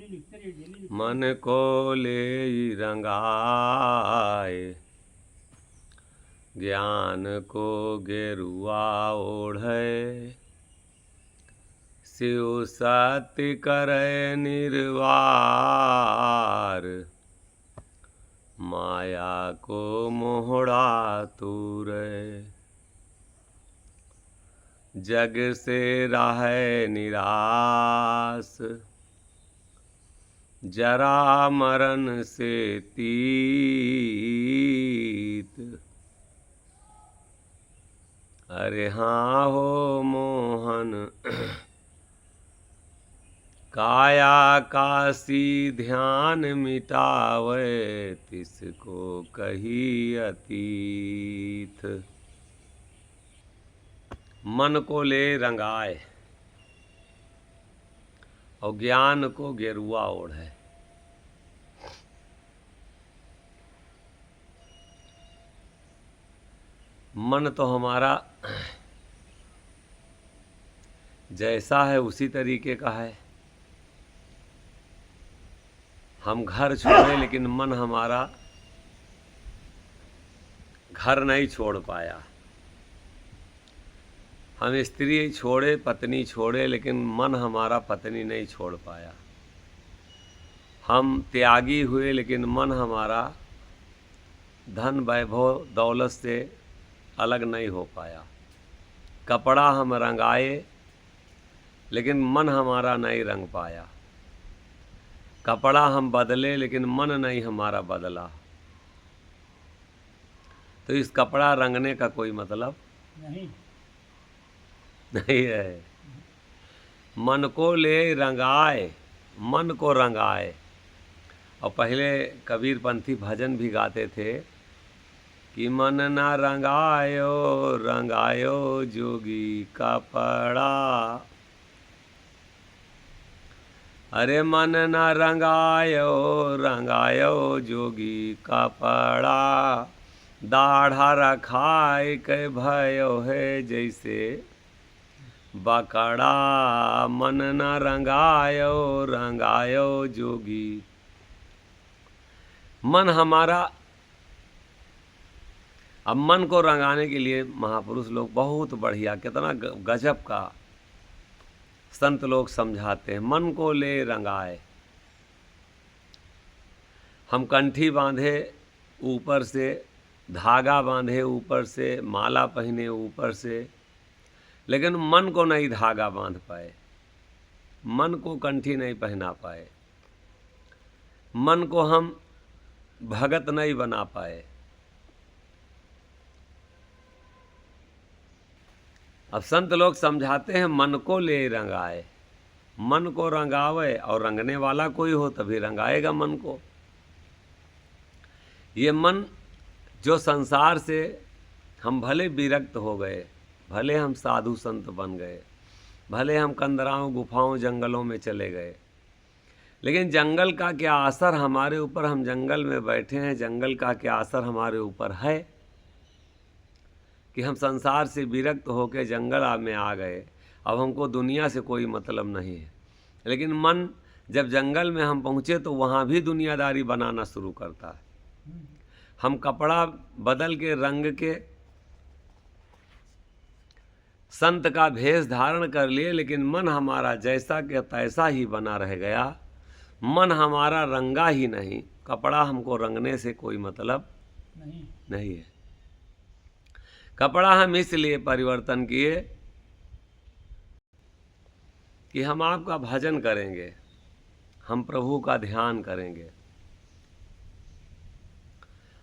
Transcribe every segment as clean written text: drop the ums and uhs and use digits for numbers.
मन को ले रंगाए, ज्ञान को गेरुआ ओढ़े, शिव सत्य करे निर्वार, माया को मोहड़ा तूरे, जग से रहे निराश, जरा मरण से तीत, अरे हाँ हो मोहन काया काशी ध्यान मिटावे, तिसको कही अतीत। मन को ले रंगाए और ज्ञान को गेरुआ ओढ़े। मन तो हमारा जैसा है उसी तरीके का है। हम घर छोड़े लेकिन मन हमारा घर नहीं छोड़ पाया। हम स्त्री छोड़े, पत्नी छोड़े, लेकिन मन हमारा पत्नी नहीं छोड़ पाया। हम त्यागी हुए लेकिन मन हमारा धन वैभव दौलत से अलग नहीं हो पाया। कपड़ा हम रंगाए लेकिन मन हमारा नहीं रंग पाया। कपड़ा हम बदले लेकिन मन नहीं हमारा बदला। तो इस कपड़ा रंगने का कोई मतलब नहीं है। मन को ले रंगाए, मन को रंगाए। और पहले कबीर पंथी भजन भी गाते थे कि मन ना रंगायो रंगायो जोगी कपड़ा, अरे मन ना रंगायो रंगायो जोगी कपड़ा, दाढ़ा रखाए के भयो है जैसे बकड़ा, मन न रंगायो रंगायो जोगी। मन हमारा, अब मन को रंगाने के लिए महापुरुष लोग बहुत बढ़िया, कितना गजब का संत लोग समझाते हैं। मन को ले रंगाए। हम कंठी बांधे ऊपर से, धागा बांधे ऊपर से, माला पहने ऊपर से, लेकिन मन को नहीं धागा बांध पाए, मन को कंठी नहीं पहना पाए, मन को हम भगत नहीं बना पाए। अब संत लोग समझाते हैं मन को ले रंगाए। मन को रंगावे और रंगने वाला कोई हो तभी रंगाएगा मन को। ये मन जो संसार से हम भले विरक्त हो गए, भले हम साधु संत बन गए, भले हम कंदराओं गुफाओं जंगलों में चले गए, लेकिन जंगल का क्या असर हमारे ऊपर, हम जंगल में बैठे हैं, जंगल का क्या असर हमारे ऊपर है कि हम संसार से विरक्त होकर जंगल में आ गए। अब हमको दुनिया से कोई मतलब नहीं है। लेकिन मन जब जंगल में हम पहुँचे तो वहाँ भी दुनियादारी बनाना शुरू करता है। हम कपड़ा बदल के रंग के संत का भेष धारण कर लिए, लेकिन मन हमारा जैसा के तैसा ही बना रह गया। मन हमारा रंगा ही नहीं। कपड़ा हमको रंगने से कोई मतलब नहीं है। कपड़ा हम इसलिए परिवर्तन किए कि हम आपका भजन करेंगे, हम प्रभु का ध्यान करेंगे।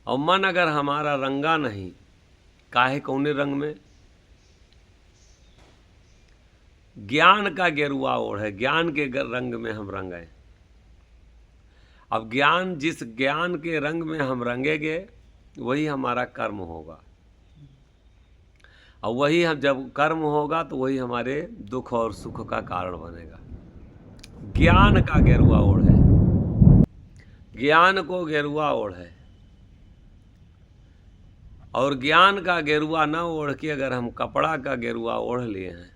और मन अगर हमारा रंगा नहीं, काहे कौने रंग में? ज्ञान का गेरुआ ओढ़े, ज्ञान के रंग में हम रंगे। अब ज्ञान, जिस ज्ञान के रंग में हम रंगेंगे वही हमारा कर्म होगा। और वही हम जब कर्म होगा तो वही हमारे दुख और सुख का कारण बनेगा। ज्ञान का गेरुआ ओढ़े, ज्ञान को गेरुआ ओढ़े। और ज्ञान का गेरुआ न ओढ़ के अगर हम कपड़ा का गेरुआ ओढ़ लिए हैं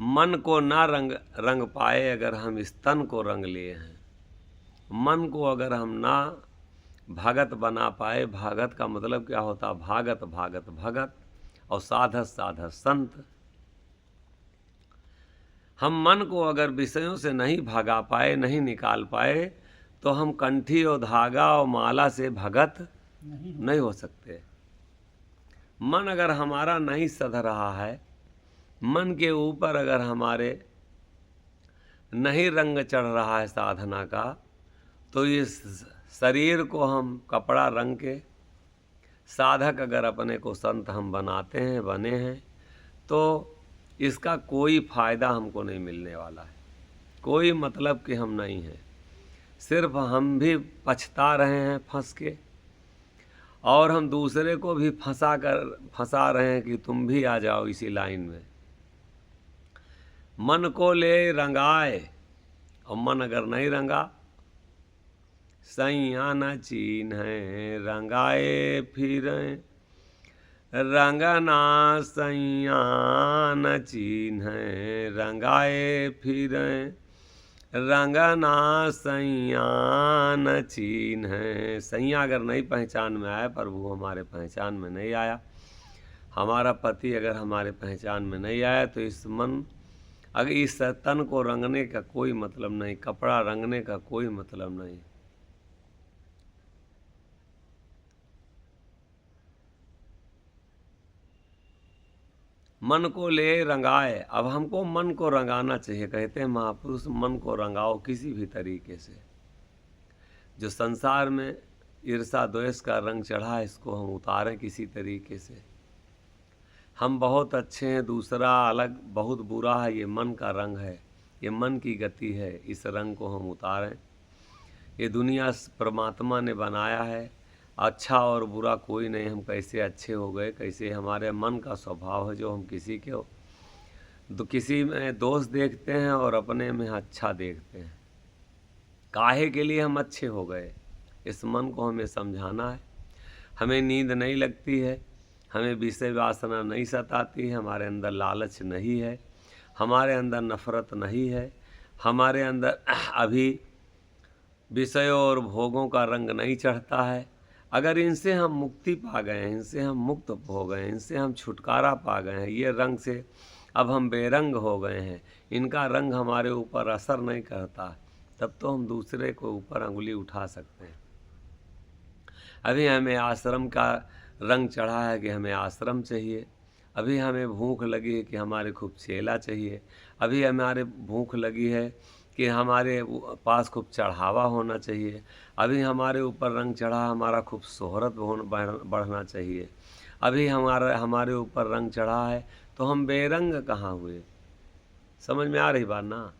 मन को ना रंग पाए अगर हम इस तन को रंग लिए हैं। मन को अगर हम ना भगत बना पाए, भागत का मतलब क्या होता? भागत भागत भगत और साधक साधक संत। हम मन को अगर विषयों से नहीं भगा पाए, नहीं निकाल पाए, तो हम कंठी और धागा और माला से भगत नहीं हो सकते। मन अगर हमारा नहीं सध रहा है, मन के ऊपर अगर हमारे नहीं रंग चढ़ रहा है साधना का, तो इस शरीर को हम कपड़ा रंग के साधक अगर अपने को संत हम बनाते हैं, बने हैं, तो इसका कोई फ़ायदा हमको नहीं मिलने वाला है। कोई मतलब कि हम नहीं हैं, सिर्फ हम भी पछता रहे हैं फंस के, और हम दूसरे को भी फंसा रहे हैं कि तुम भी आ जाओ इसी लाइन में। मन को ले रंगाए, और मन अगर नहीं रंगा, सैया न चीन है रंगाए फिरें, रंगना सैया न चीन है रंगाए फिरें, रंगना सैया न चीन है। सैया अगर नहीं पहचान में आया, प्रभु हमारे पहचान में नहीं आया, हमारा पति अगर हमारे पहचान में नहीं आया, तो इस मन अगर इस तन को रंगने का कोई मतलब नहीं, कपड़ा रंगने का कोई मतलब नहीं। मन को ले रंगाए, अब हमको मन को रंगाना चाहिए। कहते हैं महापुरुष, मन को रंगाओ किसी भी तरीके से। जो संसार में ईर्षा द्वेष का रंग चढ़ा है, इसको हम उतारें किसी तरीके से। हम बहुत अच्छे हैं, दूसरा अलग बहुत बुरा है, ये मन का रंग है, ये मन की गति है, इस रंग को हम उतारें। ये दुनिया परमात्मा ने बनाया है, अच्छा और बुरा कोई नहीं। हम कैसे अच्छे हो गए, कैसे हमारे मन का स्वभाव है जो हम किसी के तो किसी में दोष देखते हैं और अपने में अच्छा देखते हैं। काहे के लिए हम अच्छे हो गए, इस मन को हमें समझाना है। हमें नींद नहीं लगती है, हमें विषय वासना नहीं सताती है, हमारे अंदर लालच नहीं है, हमारे अंदर नफरत नहीं है, हमारे अंदर अभी विषयों और भोगों का रंग नहीं चढ़ता है। अगर इनसे हम मुक्ति पा गए हैं, इनसे हम मुक्त हो गए हैं, इनसे हम छुटकारा पा गए हैं, ये रंग से अब हम बेरंग हो गए हैं, इनका रंग हमारे ऊपर असर नहीं करता, तब तो हम दूसरे को ऊपर अंगुली उठा सकते हैं। अभी हमें आश्रम का रंग चढ़ा है कि हमें आश्रम चाहिए, अभी हमें भूख लगी है कि हमारे खूब चेला चाहिए, अभी हमारे भूख लगी है कि हमारे पास खूब चढ़ावा होना चाहिए, अभी हमारे ऊपर रंग चढ़ा हमारा खूब शोहरत बढ़ना चाहिए, अभी हमारे ऊपर रंग चढ़ा है तो हम बेरंग कहाँ हुए। समझ में आ रही बात ना?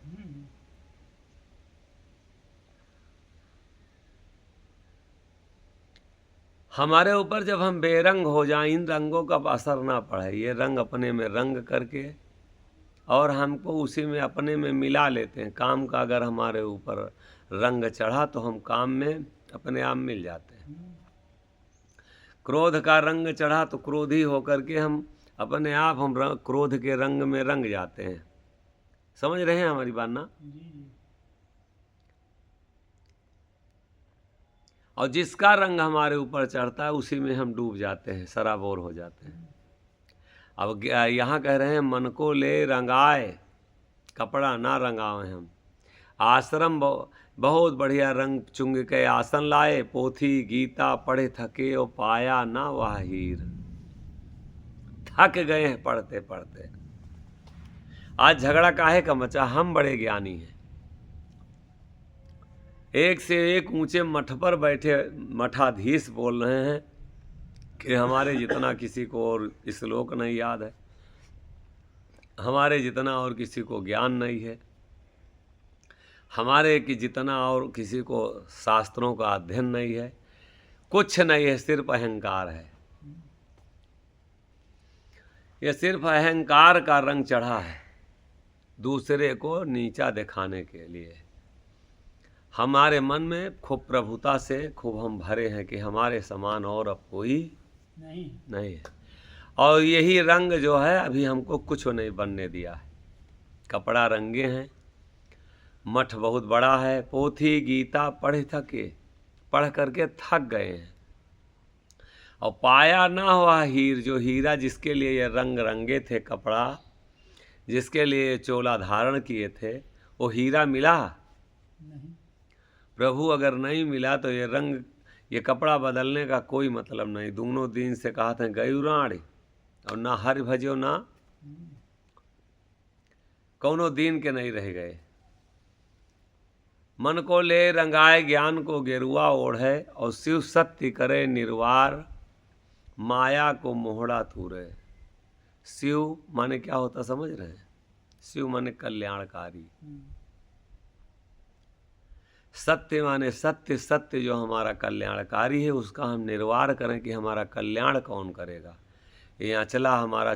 हमारे ऊपर जब हम बेरंग हो जाएं, इन रंगों का असर ना पड़े, ये रंग अपने में रंग करके और हमको उसी में अपने में मिला लेते हैं। काम का अगर हमारे ऊपर रंग चढ़ा तो हम काम में अपने आप मिल जाते हैं। क्रोध का रंग चढ़ा तो क्रोधी होकर के हम अपने आप क्रोध के रंग में रंग जाते हैं। समझ रहे हैं हमारी बात ना? और जिसका रंग हमारे ऊपर चढ़ता है उसी में हम डूब जाते हैं, सराबोर हो जाते हैं। अब यहाँ कह रहे हैं मन को ले रंगाए, कपड़ा ना रंगावे हम। आश्रम बहुत बढ़िया रंग चुंग के आसन लाए, पोथी गीता पढ़े थके और पाया ना वह हीर। थक गए हैं पढ़ते पढ़ते। आज झगड़ा काहे का मचा? हम बड़े ज्ञानी हैं, एक से एक ऊंचे मठ पर बैठे मठाधीश बोल रहे हैं कि हमारे जितना किसी को और श्लोक नहीं याद है, हमारे जितना और किसी को ज्ञान नहीं है, हमारे कि जितना और किसी को शास्त्रों का अध्ययन नहीं है, कुछ नहीं है, सिर्फ अहंकार है। यह सिर्फ अहंकार का रंग चढ़ा है, दूसरे को नीचा दिखाने के लिए। हमारे मन में खूब प्रभुता से खूब हम भरे हैं कि हमारे समान और अब कोई नहीं है। और यही रंग जो है अभी हमको कुछ नहीं बनने दिया है। कपड़ा रंगे हैं, मठ बहुत बड़ा है, पोथी गीता पढ़ थके, पढ़ करके थक गए हैं। और पाया ना हुआ हीर, जो हीरा जिसके लिए ये रंग रंगे थे कपड़ा, जिसके लिए चोला धारण किए थे, वो हीरा मिला नहीं। प्रभु। अगर नहीं मिला तो ये रंग, ये कपड़ा बदलने का कोई मतलब नहीं। दोनों दिन से कहा था गयुराण, और ना हरि भजो ना कौनो दिन के नहीं रह गए। मन को ले रंगाए ज्ञान को गेरुआ ओढ़े, और शिव सत्य करे निर्वार, माया को मोहड़ा तूरे। शिव माने क्या होता समझ रहे हैं? शिव माने कल्याणकारी, सत्य माने सत्य, सत्य जो हमारा कल्याणकारी है उसका हम निर्वार करें कि हमारा कल्याण कौन करेगा। ये अचला हमारा,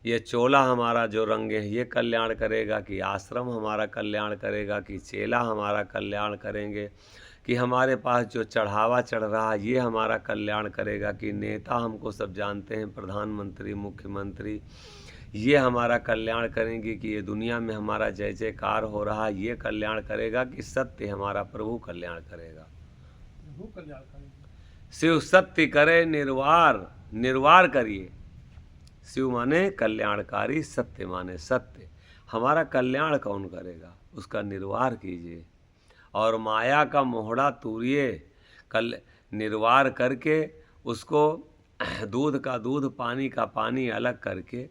ये चोला हमारा जो रंग है ये कल्याण करेगा, कि आश्रम हमारा कल्याण करेगा, कि चेला हमारा कल्याण करेंगे, कि हमारे पास जो चढ़ावा चढ़ रहा है ये हमारा कल्याण करेगा, कि नेता हमको सब जानते हैं, प्रधानमंत्री मुख्यमंत्री, ये हमारा कल्याण करेंगे, कि ये दुनिया में हमारा जय जयकार हो रहा है ये कल्याण करेगा, कि सत्य हमारा प्रभु कल्याण करेगा। प्रभु कल्याण करेगा। शिव सत्य करे निर्वार, निर्वार करिए। शिव माने कल्याणकारी, सत्य माने सत्य। हमारा कल्याण कौन करेगा उसका निर्वार कीजिए। और माया का मोहड़ा तूरिए, निर्वार करके उसको दूध का दूध, पानी का पानी अलग करके,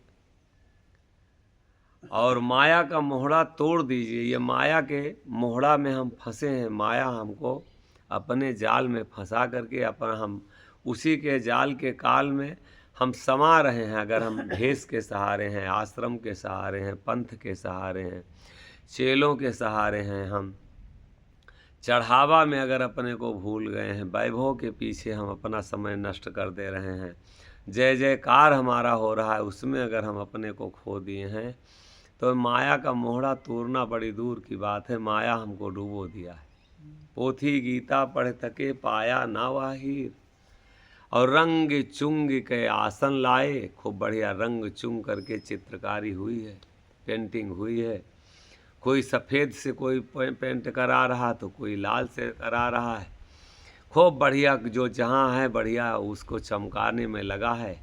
और माया का मोहड़ा तोड़ दीजिए। ये माया के मोहड़ा में हम फंसे हैं, माया हमको अपने जाल में फंसा करके अपन हम उसी के जाल के काल में हम समा रहे हैं। अगर हम भेष के सहारे हैं, आश्रम के सहारे हैं, पंथ के सहारे हैं, चेलों के सहारे हैं, हम चढ़ावा में अगर अपने को भूल गए हैं, वैभव के पीछे हम अपना समय नष्ट कर दे रहे हैं, जय जयकार हमारा हो रहा है उसमें अगर हम अपने को खो दिए हैं, तो माया का मोहड़ा तोड़ना बड़ी दूर की बात है। माया हमको डूबो दिया है। पोथी गीता पढ़ थके, पाया ना वाहिर, और रंग चुंग के आसन लाए। खूब बढ़िया रंग चुंग करके चित्रकारी हुई है, पेंटिंग हुई है। कोई सफ़ेद से कोई पेंट करा रहा, तो कोई लाल से करा रहा है। खूब बढ़िया जो जहाँ है बढ़िया उसको चमकाने में लगा है।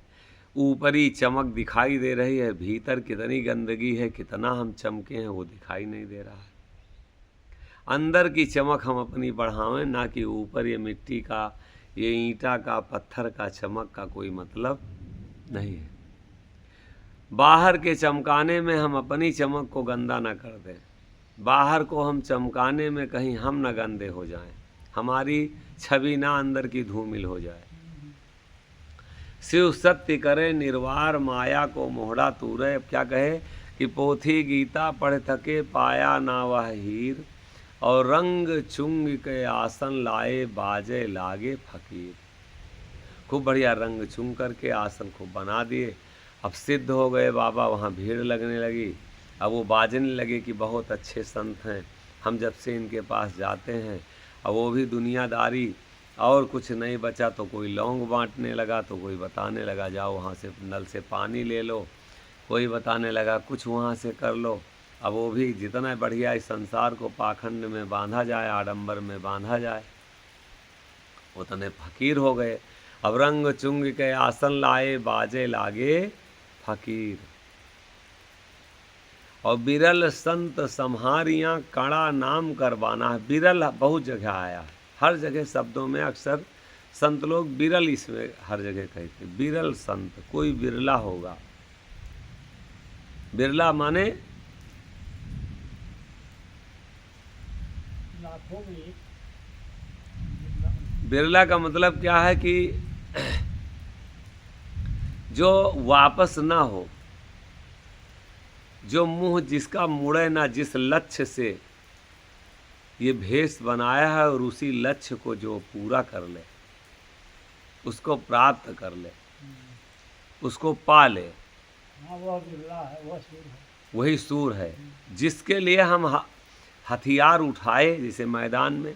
ऊपरी चमक दिखाई दे रही है, भीतर कितनी गंदगी है, कितना हम चमके हैं वो दिखाई नहीं दे रहा है। अंदर की चमक हम अपनी बढ़ावें, ना कि ऊपर ये मिट्टी का, ये ईंटा का, पत्थर का चमक का कोई मतलब नहीं है। बाहर के चमकाने में हम अपनी चमक को गंदा ना कर दें, बाहर को हम चमकाने में कहीं हम न गंदे हो जाएं, हमारी छवि ना अंदर की धूमिल हो जाए। शिव सत्य करे निर्वार, माया को मोहड़ा तूरे। अब क्या कहे कि पोथी गीता पढ़ थके, पाया ना वह हीर, और रंग चुंग के आसन लाए, बाजे लागे फकीर। खूब बढ़िया रंग चुंग करके आसन खूब बना दिए। अब सिद्ध हो गए बाबा, वहाँ भीड़ लगने लगी। अब वो बाजने लगे कि बहुत अच्छे संत हैं, हम जब से इनके पास जाते हैं। अब वो भी दुनियादारी, और कुछ नहीं बचा तो कोई लौंग बांटने लगा, तो कोई बताने लगा जाओ वहाँ से नल से पानी ले लो, कोई बताने लगा कुछ वहाँ से कर लो। अब वो भी जितना बढ़िया इस संसार को पाखंड में बांधा जाए, आडंबर में बांधा जाए, उतने फकीर हो गए। अब रंग चुंग के आसन लाए, बाजे लागे फकीर, और बिरल संत सम्हारियाँ, कड़ा नाम करवाना है। बिरल बहुत जगह आया है, हर जगह शब्दों में अक्सर संत लोग बिरल इसमें हर जगह कहते, बिरल संत, कोई बिरला होगा। बिरला माने लाखों में एक। बिरला का मतलब क्या है कि जो वापस ना हो, जो मुंह जिसका मुड़े ना, जिस लक्ष्य से ये भेष बनाया है और उसी लक्ष्य को जो पूरा कर ले, उसको प्राप्त कर ले, उसको पा ले, हाँ वह बिरला है, वह सूर है, वही सूर है। जिसके लिए हम हथियार उठाए जैसे मैदान में,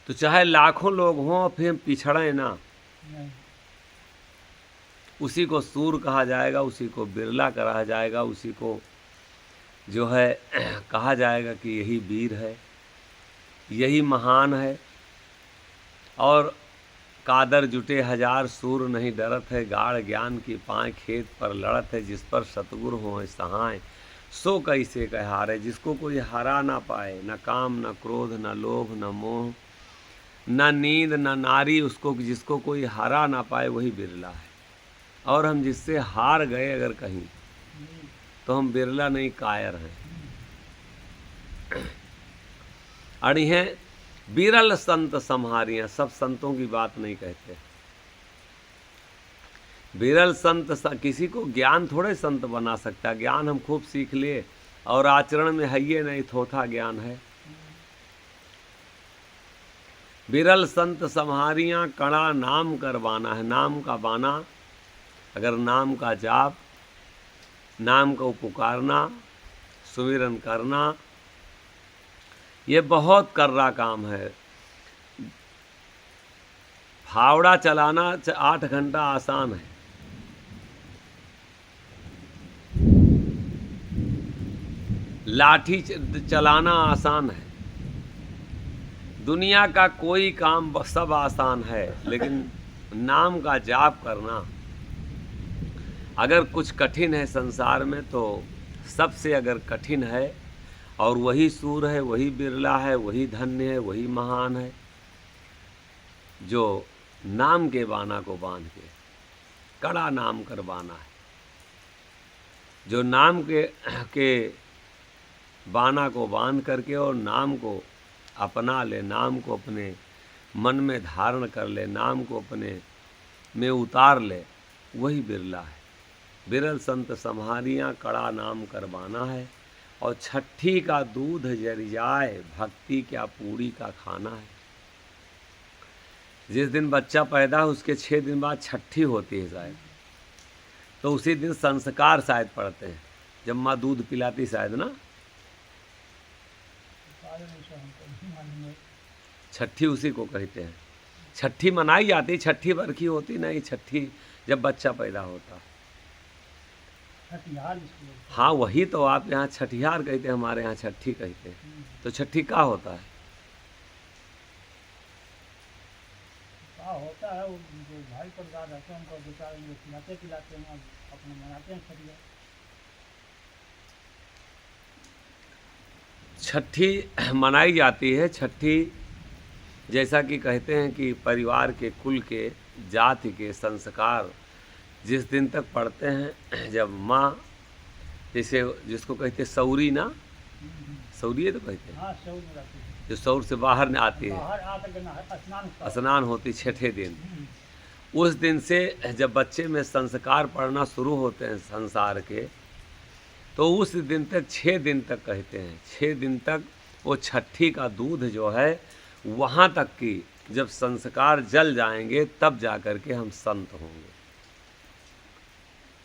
तो चाहे लाखों लोग हों फिर पिछड़े ना, नहीं। उसी को सूर कहा जाएगा, उसी को बिरला कहा जाएगा, उसी को जो है कहा जाएगा कि यही वीर है, यही महान है। और कादर जुटे हजार सूर नहीं डरत है, गाढ़ ज्ञान की पाए खेत पर लड़त है, जिस पर सतगुरु हों सहाय सो कैसे कहारे। जिसको कोई हरा ना पाए, न काम न क्रोध न लोभ न मोह न नींद न नारी, उसको जिसको कोई हरा ना पाए वही बिरला है। और हम जिससे हार गए अगर कहीं तो हम बिरला नहीं कायर हैं। अड़ी हैं बिरल संत सम्हारियां, सब संतों की बात नहीं कहते। बिरल संत किसी को ज्ञान थोड़े संत बना सकता। ज्ञान हम खूब सीख लिए और आचरण में है ये नहीं, थोथा ज्ञान है। बिरल संत सम्हारियां, कड़ा नाम कर बाना है। नाम का बाना, अगर नाम का जाप, नाम को पुकारना, सुमिरन करना, ये बहुत कर्रा काम है। फावड़ा चलाना 8 घंटा आसान है, लाठी चलाना आसान है। दुनिया का कोई काम सब आसान है, लेकिन नाम का जाप करना अगर कुछ कठिन है संसार में तो सबसे अगर कठिन है, और वही सूर है, वही बिरला है, वही धन्य है, वही महान है जो नाम के बाना को बांध के, कड़ा नाम कर बाना है। जो नाम के बाना को बांध करके और नाम को अपना ले, नाम को अपने मन में धारण कर ले, नाम को अपने में उतार ले, वही बिरला है। बिरल संत सम्हारियां, कड़ा नाम करवाना है। और छठी का दूध जरियाए, भक्ति क्या पूरी का खाना है। जिस दिन बच्चा पैदा है उसके 6 दिन बाद छठी होती है शायद, तो उसी दिन संस्कार शायद पढ़ते हैं, जब माँ दूध पिलाती शायद ना। छठी उसी को कहते हैं। छठी मनाई जाती, छठी बरखी होती नहीं, छठी जब बच्चा पैदा होता। हाँ वही तो, आप यहाँ छठियार कहते हैं, हमारे यहाँ छठी कहते हैं। तो छठी क्या होता है? होता है वो जो भाई परिवार रहते हैं उनको बेचारे खिलाते पिलाते हैं, अपने मनाते हैं छठिया। छठी मनाई जाती है। छठी जैसा कि कहते हैं कि परिवार के, कुल के, जाति के संस्कार जिस दिन तक पढ़ते हैं, जब माँ, जैसे जिसको कहते हैं सौरी ना, सौरी तो कहते हैं। हाँ, सौर में रहती है। जो सौर से बाहर न आती है, बाहर आकर के स्नान होती 6ठे दिन। उस दिन से जब बच्चे में संस्कार पढ़ना शुरू होते हैं संसार के, तो उस दिन तक 6 दिन तक कहते हैं, 6 दिन तक वो छठी का दूध जो है वहाँ तक कि जब संस्कार जल जाएंगे तब जा कर के हम संत होंगे।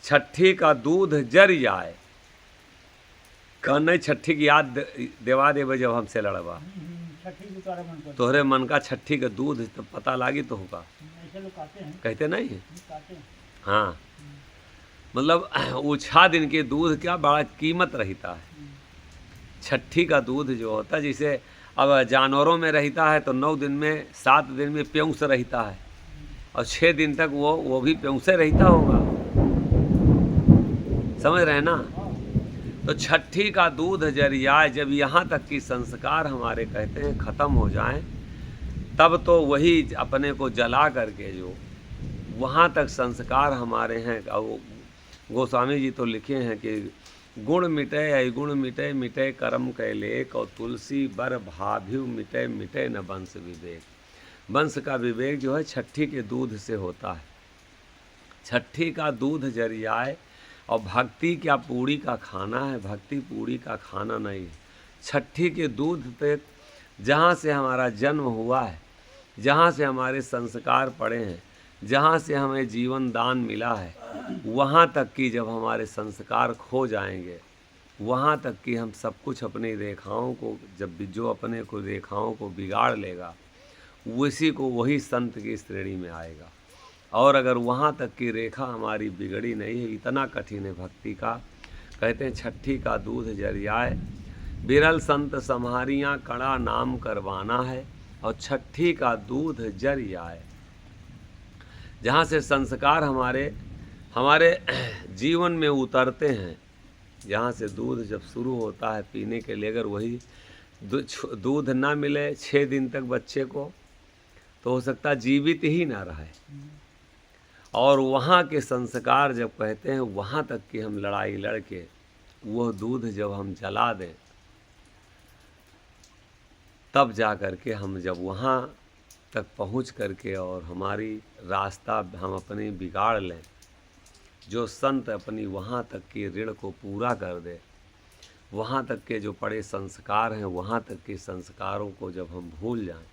छठी का दूध जर जाए, कहने छठी की याद देवा देवे जब हमसे लड़वा, तोहरे मन का छठी का दूध तो पता लागी तो होगा, कहते नहीं है। हाँ, मतलब उछा दिन के दूध क्या बड़ा कीमत रहता है। छठी का दूध जो होता है, जैसे अब जानवरों में रहता है तो 9 दिन में, 7 दिन में प्योंस रहता है, और 6 दिन तक वो भी प्योंसे रहता होगा, समझ रहे हैं ना। तो छठी का दूध जरियाए, जब यहाँ तक कि संस्कार हमारे कहते हैं ख़त्म हो जाएं, तब तो वही अपने को जला करके जो वहाँ तक संस्कार हमारे हैं। गोस्वामी जी तो लिखे हैं कि गुण मिटे अगुण मिटे, मिटे कर्म कैलेक, और तुलसी बर भाभ्यु मिटे, मिटे न वंश विवेक। वंश का विवेक जो है छठी के दूध से होता है। छठी का दूध जरियाए, और भक्ति क्या पूड़ी का खाना है, भक्ति पूड़ी का खाना नहीं है। छठी के दूध तक जहाँ से हमारा जन्म हुआ है, जहाँ से हमारे संस्कार पड़े हैं, जहाँ से हमें जीवन दान मिला है, वहाँ तक कि जब हमारे संस्कार खो जाएंगे, वहाँ तक कि हम सब कुछ अपनी रेखाओं को, जब जो अपने को रेखाओं को बिगाड़ लेगा उसी को वही संत की श्रेणी में आएगा। और अगर वहाँ तक की रेखा हमारी बिगड़ी नहीं है, इतना कठिन है भक्ति का, कहते हैं छठी का दूध जरियाए, बिरल संत सम्हारियाँ कड़ा नाम करवाना है, और छठी का दूध जरियाए। जहाँ से संस्कार हमारे हमारे जीवन में उतरते हैं, जहाँ से दूध जब शुरू होता है पीने के लिए, अगर वही दूध ना मिले 6 दिन तक बच्चे को, तो हो सकता है जीवित ही ना रहे। और वहाँ के संस्कार जब कहते हैं वहाँ तक कि हम लड़ाई लड़के वह दूध जब हम जला दें, तब जा कर के हम जब वहाँ तक पहुँच करके और हमारी रास्ता हम अपनी बिगाड़ लें, जो संत अपनी वहाँ तक के ऋण को पूरा कर दे, वहाँ तक के जो पड़े संस्कार हैं, वहाँ तक के संस्कारों को जब हम भूल जाएं,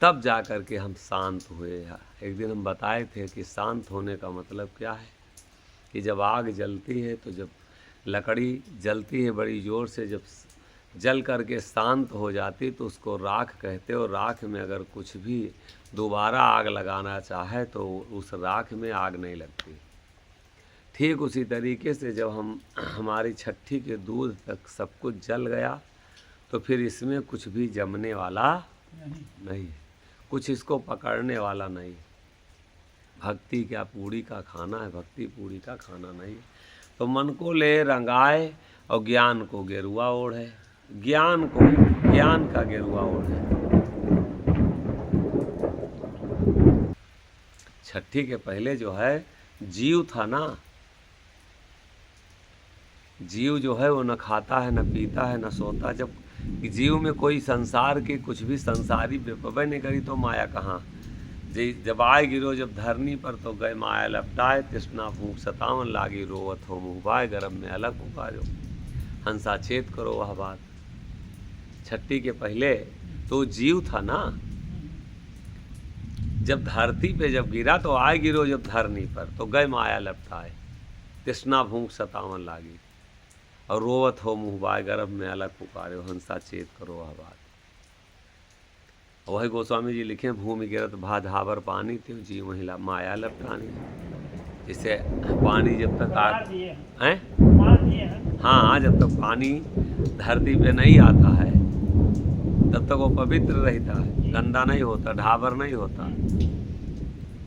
तब जा कर के हम शांत हुए। एक दिन हम बताए थे कि शांत होने का मतलब क्या है, कि जब आग जलती है, तो जब लकड़ी जलती है बड़ी ज़ोर से, जब जल करके शांत हो जाती तो उसको राख कहते, और राख में अगर कुछ भी दोबारा आग लगाना चाहे तो उस राख में आग नहीं लगती। ठीक उसी तरीके से जब हमारी छठी के दूध तक सब कुछ जल गया, तो फिर इसमें कुछ भी जमने वाला नहीं है, कुछ इसको पकड़ने वाला नहीं। भक्ति क्या पूड़ी का खाना है, भक्ति पूड़ी का खाना नहीं। तो मन को ले रंगाए और ज्ञान को गेरुआ ओढ़े, ज्ञान का गेरुआ ओढ़े। छठी के पहले जो है जीव था ना, जीव जो है वो न खाता है, न पीता है, न सोता। जब जीव में कोई संसार की कुछ भी संसारी बेपबे नहीं करी तो माया कहाँ। जब आए गिरो जब धरनी पर, तो गए माया लपटाए, तृष्णा भूख सतावन लागी, रोवत हो मुँह बाय, गर्भ में अलग पुकारो, हंसा चेत करो वह बात। छठी के पहले तो जीव था ना, जब धरती पे जब गिरा, तो आए गिरो जब धरनी पर, तो गए माया लपटाए, तृष्णा भूख सतावन लागी, और रोवत हो मुँह बाय, गर्भ में अलग पुकारो, हंसा चेत करो वह बात। वही गोस्वामी जी लिखे, भूमि गिरत भा धावर पानी, त्यों जी महिला माया लपटानी। जिससे पानी जब तक हाँ, जब तक पानी धरती पे नहीं आता है तब तक वो पवित्र रहता है, गंदा नहीं होता, ढाबर नहीं होता।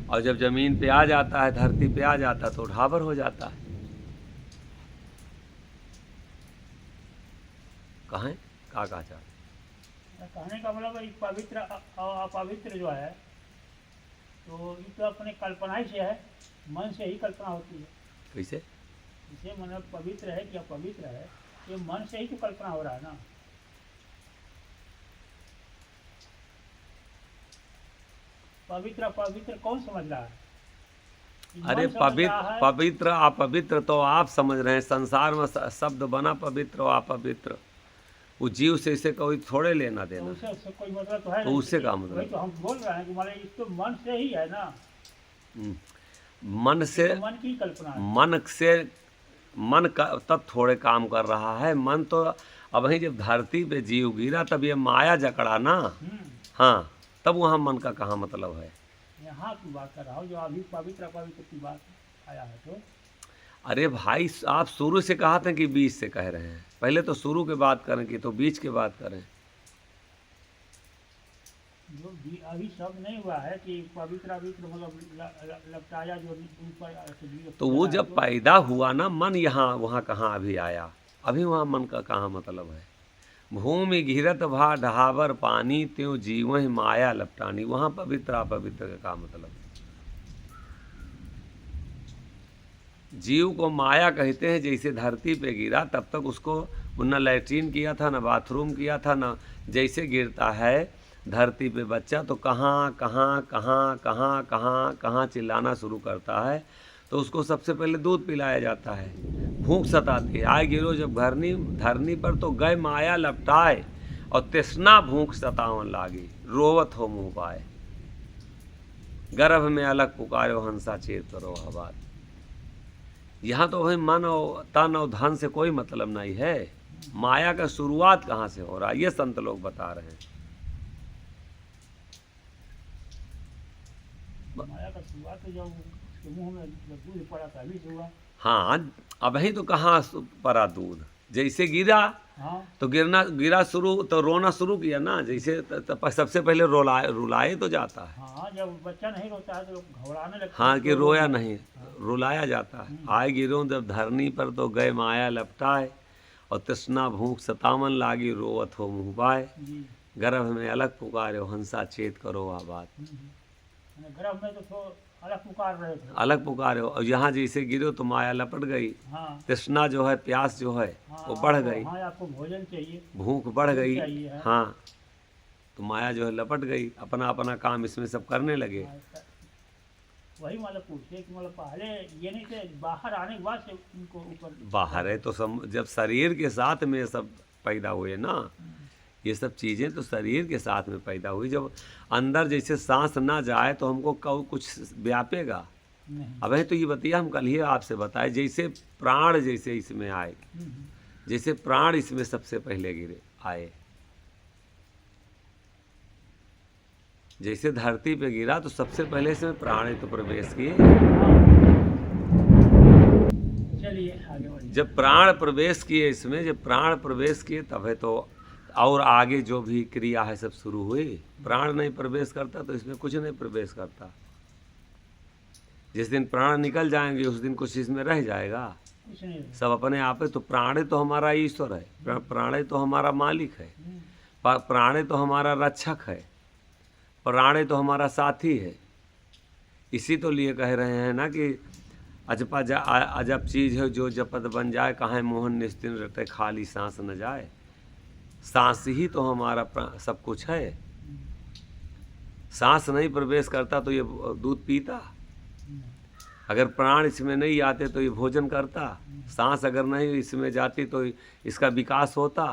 और जब जमीन पे आ जाता है, धरती पे आ जाता है, तो ढाबर हो जाता है। कहाँ कहा चाहते कहने का मतलब पवित्र अपवित्र जो है, तो ये तो अपने कल्पना ही से है, मन से ही कल्पना होती है। कैसे? इसे मतलब पवित्र है कि अपवित्र है, ये मन से ही तो कल्पना हो रहा है ना। पवित्र अपवित्र कौन समझ रहा है? अरे पवित्र अपवित्र तो आप समझ रहे हैं। संसार में शब्द बना पवित्र और अपवित्र, वो जीव से इसे कोई थोड़े लेना देना। तो उससे कोई मतलब तो है, तो उससे का मतलब, तो हम बोल रहे हैं कि मतलब इसको मन से ही है ना। मन से, तो मन की कल्पना है। मन से, मन का तब थोड़े काम कर रहा है। मन तो अब ही जब धरती पे जीव गिरा तब ये माया जकड़ा ना, हाँ, तब वहाँ मन का कहाँ मतलब है। यहाँ की बात कर रहा हूँ, जो अभी पवित्र अपवित्र की बात आया है। तो अरे भाई, आप शुरू से कहा था कि बीच से कह रहे हैं। पहले तो शुरू के बात करें कि तो बीच के बात करें। जो अभी सब नहीं हुआ है कि पवित्र अवित्र मतलब लपटाया जो ऊपर, तो वो जब पैदा हुआ ना मन, यहाँ वहाँ कहाँ अभी आया, अभी वहाँ मन का कहाँ मतलब है। भूमि घिरत भा ढहावर पानी, त्यों जीव माया लपटानी, वहाँ पवित्र अपवित्र का मतलब। जीव को माया कहते हैं। जैसे धरती पे गिरा तब तक उसको न लैट्रीन किया था, न बाथरूम किया था, न जैसे गिरता है धरती पे बच्चा तो कहाँ कहाँ कहाँ कहाँ कहाँ कहाँ चिल्लाना शुरू करता है, तो उसको सबसे पहले दूध पिलाया जाता है। भूख सताती, आए गिरो जब धरनी पर, तो गए माया लपटाए, और तृष्णा भूख सतावन लागी, रोवत हो मुँह पाए, गर्भ में अलग पुकारो, हंसा चेत करो हवात। यहाँ तो भाई मन और तन और धन से कोई मतलब नहीं है। माया का शुरुआत कहाँ से हो रहा है, ये संत लोग बता रहे हैं। माया का शुरुआत तो जब उसके मुंह में दूध पड़ा तभी से हुआ। हाँ, अबही तो कहाँ परा दूध, जैसे गिरा हाँ तो गिरा शुरू तो रोना शुरू किया ना, जैसे सबसे पहले रुलाए तो जाता है। हाँ, जब बच्चा नहीं रोता है तो लोग घबराने लगते हैं हाँ, कि तो रोया रोना। नहीं, हाँ। रुलाया जाता है। आए गिरो जब धरनी पर तो गए माया लपटाए, और तृष्णा भूख सतावन लागी रोवत हो मुँह पाए। जी। गर्भ में अलग पुकारे हंसा चेत करो आबाद। मैंने गर्भ में तो अलग पुकार रहे थे। अलग पुकारे हो, और यहाँ जैसे गिरो तो माया लपट गई, हाँ तृष्णा जो है, प्यास जो है हाँ, वो बढ़ आपको गई, हाँ आपको भोजन चाहिए, भूख बढ़ दूध गई। चाहिए है। हाँ, तो माया जो है लपट गई, अपना अपना काम इसमें सब करने लगे। हाँ, वही मतलब पूछे कि मतलब पहले ये नहीं थे, बाहर आने के बाद से उनको ऊपर बाहर है तो जब शरीर के साथ में सब पैदा हुए ना, ये सब चीज़ें तो शरीर के साथ में पैदा हुई। जब अंदर जैसे सांस ना जाए तो हमको कुछ व्यापेगा। नहीं। अब है तो ये बतिया हम कल ही आपसे बताए, जैसे प्राण जैसे इसमें आए, जैसे प्राण इसमें सबसे पहले गिरे आए, जैसे धरती पे गिरा तो सबसे पहले इसमें प्राण तो प्रवेश किए। चलिए आगे बढ़िए। जब प्राण प्रवेश किए इसमें, जब प्राण प्रवेश किए तब है तो और आगे जो भी क्रिया है सब शुरू हुई। प्राण नहीं प्रवेश करता तो इसमें कुछ नहीं प्रवेश करता। जिस दिन प्राण निकल जाएंगे उस दिन कुछ इसमें रह जाएगा, कुछ नहीं। सब अपने आप है। तो प्राणे तो हमारा ईश्वर है, प्राणे तो हमारा मालिक है, प्राणे तो हमारा रक्षक है, प्राणे तो हमारा साथी है। इसी तो लिए कह रहे हैं ना कि अजब चीज़ है जो जपत बन जाए, कहाँ मोहन निस्तिन रटे खाली सांस न जाए। सांस ही तो हमारा सब कुछ है। सांस नहीं प्रवेश करता तो ये दूध पीता, अगर प्राण इसमें नहीं आते तो ये भोजन करता, सांस अगर नहीं इसमें जाती तो इसका विकास होता,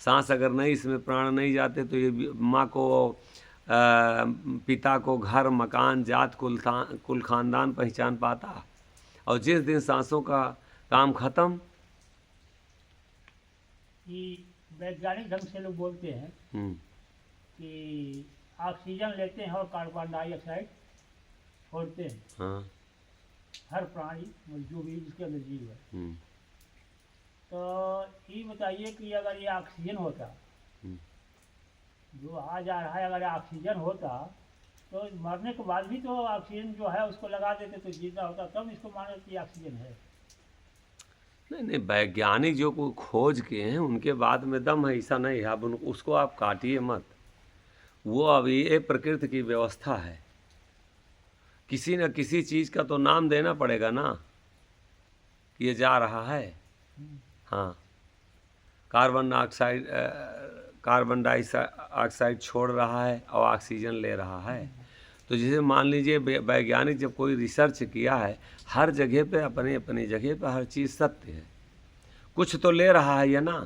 सांस अगर नहीं इसमें प्राण नहीं जाते तो ये माँ को पिता को घर मकान जात कुल खानदान पहचान पाता। और जिस दिन सांसों का काम खत्म, कि वैज्ञानिक ढंग से लोग बोलते हैं कि ऑक्सीजन लेते हैं और कार्बन डाइऑक्साइड छोड़ते हैं। हाँ, हर प्राणी जो भी जिसके अंदर जीव है। तो ये बताइए कि अगर ये ऑक्सीजन होता, जो आ जा रहा है, अगर ऑक्सीजन होता तो मरने के बाद भी तो ऑक्सीजन जो है उसको लगा देते तो जिंदा होता, तब इसको मानो कि ऑक्सीजन है। नहीं नहीं, वैज्ञानिक जो को खोज किए हैं उनके बाद में दम है, ऐसा नहीं है। अब उसको आप काटिए मत, वो अभी ये प्रकृति की व्यवस्था है। किसी न किसी चीज़ का तो नाम देना पड़ेगा ना कि ये जा रहा है। हाँ, कार्बन डाइऑक्साइड छोड़ रहा है और ऑक्सीजन ले रहा है। तो जैसे मान लीजिए वैज्ञानिक जब कोई रिसर्च किया है, हर जगह पे अपने अपनी जगह पे हर चीज़ सत्य है। कुछ तो ले रहा है या ना?